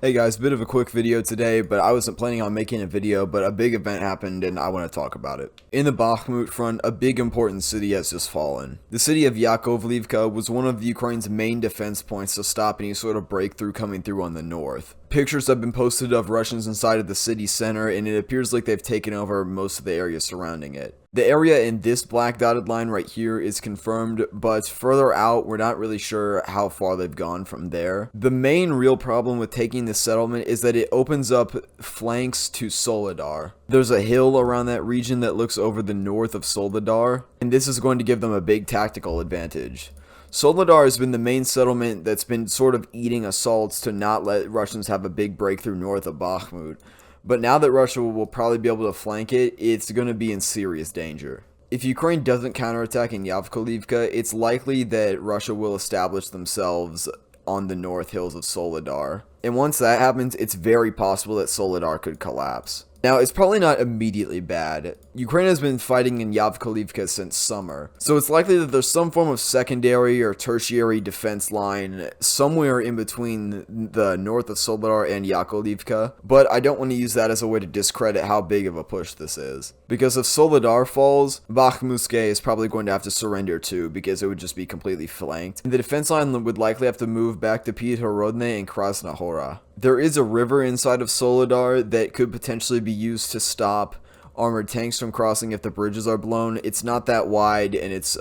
Hey guys, bit of a quick video today, but I wasn't planning on making a video, but a big event happened and I want to talk about it. In the Bakhmut front, a big important city has just fallen. The city of Yakovlivka was one of Ukraine's main defense points to stop any sort of breakthrough coming through on the north. Pictures have been posted of Russians inside of the city center, and it appears like they've taken over most of the area surrounding it. The area in this black dotted line right here is confirmed, but further out, we're not really sure how far they've gone from there. The main real problem with taking this settlement is that it opens up flanks to Soledar. There's a hill around that region that looks over the north of Soledar, and this is going to give them a big tactical advantage. Soledar has been the main settlement that's been sort of eating assaults to not let Russians have a big breakthrough north of Bakhmut. But now that Russia will probably be able to flank it, it's going to be in serious danger. If Ukraine doesn't counterattack in yakovlivka, it's likely that Russia will establish themselves on the north hills of Soledar. And once that happens, it's very possible that Soledar could collapse. Now, it's probably not immediately bad. Ukraine has been fighting in Yakovlivka since summer, so it's likely that there's some form of secondary or tertiary defense line somewhere in between the north of Soledar and Yakovlivka, but I don't want to use that as a way to discredit how big of a push this is. Because if Soledar falls, Bakhmutske is probably going to have to surrender too, because it would just be completely flanked. And the defense line would likely have to move back to Pithorodne and Krasnohora. There is a river inside of Soledar that could potentially be used to stop armored tanks from crossing if the bridges are blown. It's not that wide, and it's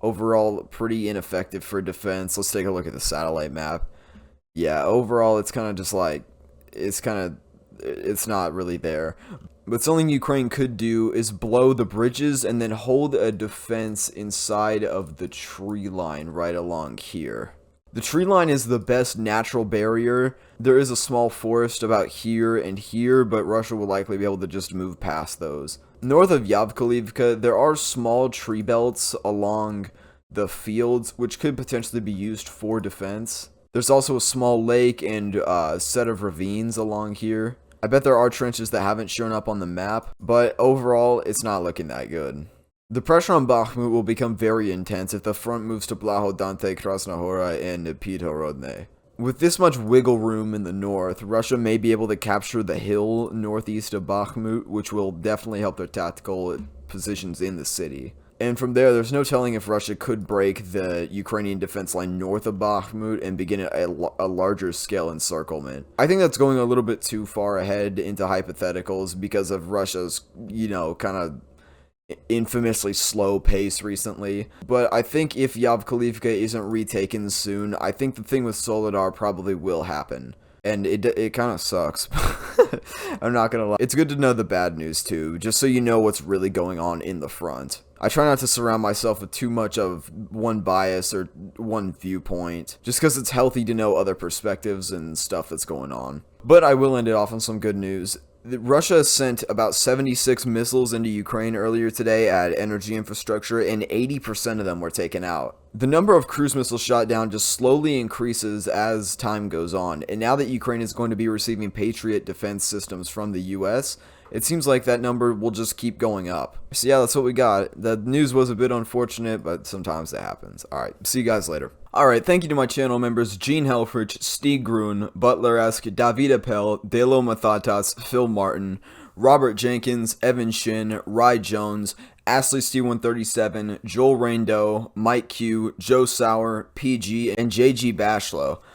overall pretty ineffective for defense. Let's take a look at the satellite map. Yeah, overall it's kind of just like, it's not really there. But something Ukraine could do is blow the bridges and then hold a defense inside of the tree line right along here. The tree line is the best natural barrier. There is a small forest about here and here, but Russia will likely be able to just move past those. North of Yakovlivka, there are small tree belts along the fields, which could potentially be used for defense. There's also a small lake and a set of ravines along here. I bet there are trenches that haven't shown up on the map, but overall, it's not looking that good. The pressure on Bakhmut will become very intense if the front moves to Blahodante, Krasnohora, and Pithorodne. With this much wiggle room in the north, Russia may be able to capture the hill northeast of Bakhmut, which will definitely help their tactical positions in the city. And from there, there's no telling if Russia could break the Ukrainian defense line north of Bakhmut and begin a larger scale encirclement. I think that's going a little bit too far ahead into hypotheticals because of Russia's, kind of infamously slow pace recently. But I think if Yakovlivka isn't retaken soon, I think the thing with Soledar probably will happen. And it kind of sucks. I'm not gonna lie. It's good to know the bad news too, just so you know what's really going on in the front. I try not to surround myself with too much of one bias or one viewpoint, just because it's healthy to know other perspectives and stuff that's going on. But I will end it off on some good news. Russia sent about 76 missiles into Ukraine earlier today at energy infrastructure, and 80% of them were taken out. The number of cruise missiles shot down just slowly increases as time goes on, and now that Ukraine is going to be receiving Patriot defense systems from the US, it seems like that number will just keep going up. So yeah, that's what we got. The news was a bit unfortunate, but sometimes it happens. Alright, see you guys later. Alright, thank you to my channel members Gene Helfrich, Stig Grun, Butler-esque, David Appel, Delo Mathatas, Phil Martin, Robert Jenkins, Evan Shin, Rye Jones, Ashley C137, Joel Raindow, Mike Q, Joe Sauer, PG, and JG Bashlow.